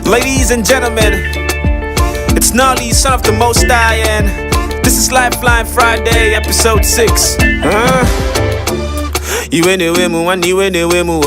Ladies and gentlemen, it's Gnarly, son of the Most High, and this is Lifeline Friday, episode 6. Iwe newe mu, wan iwe newe mu.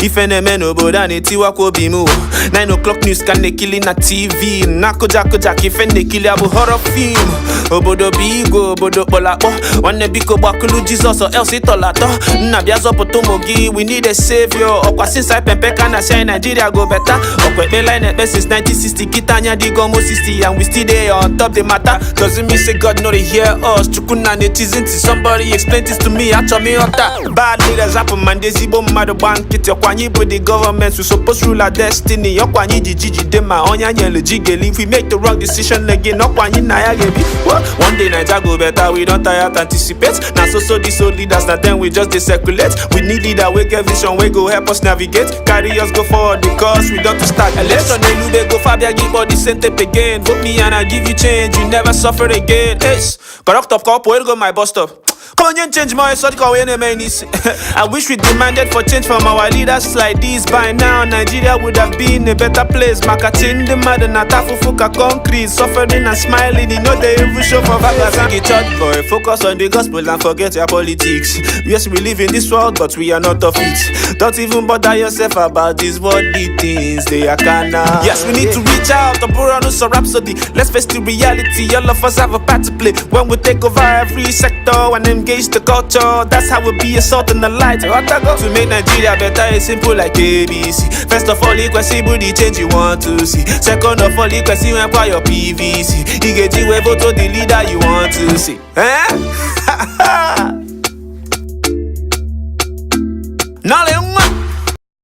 Ife ne meno boda ne tiwa ko bimu. 9 o'clock news kan ne kili na TV. Nako jako ife ne kili abu horror film. Obodo bigo, obodo polako. Wane biko bakulu Jesus or else itolato. Na biazo potomogi, we need a savior. Okwa since I pempe kana say Nigeria go better. Okwe be line it since 1960. Kitanya di gomo 60 and we still there on top the matter. Doesn't mean say God know they hear us. Chukuna netizen till somebody explain this to me. Actually me up that bad leaders happen man. They zibo mad bankit. Yokwanyi with the government. We supposed to rule our destiny. Yokwanyi di jiji dema. Onya nyele jigeli. If we make the wrong decision again, Yokwanyi na ya gebi. One day Nigeria go better. We don't tire to anticipate. Now so these old leaders. Now then we just circulate. We need leader. We get vision. We go help us navigate. Carry us go forward because we don't to start. Election Elube go Fabia give all the same tape again. Vote me and I give you change. You never suffer again. Yes. Corrupt of cop. Where go my bus stop? Come on, change my sort of way. I wish we demanded for change from our leaders like this. By now, Nigeria would have been a better place. Makatin the mad and atafufuka concrete. Suffering and smiling, you know they even show for Vagas. Church boy, focus on the gospel and forget your politics. Yes, we live in this world, but we are not of it. Don't even bother yourself about these worldly things. They are kinda. Yes, we need to reach out. The Buranusa Rhapsody. Let's face the reality. All of us have a part to play when we take over every sector and engage the culture. That's how we be a salt in the light. To make Nigeria better, it's simple like ABC. First of all, equal the change you want to see. Second of all, equal see when your PVC. You get you vote to the leader you want to see.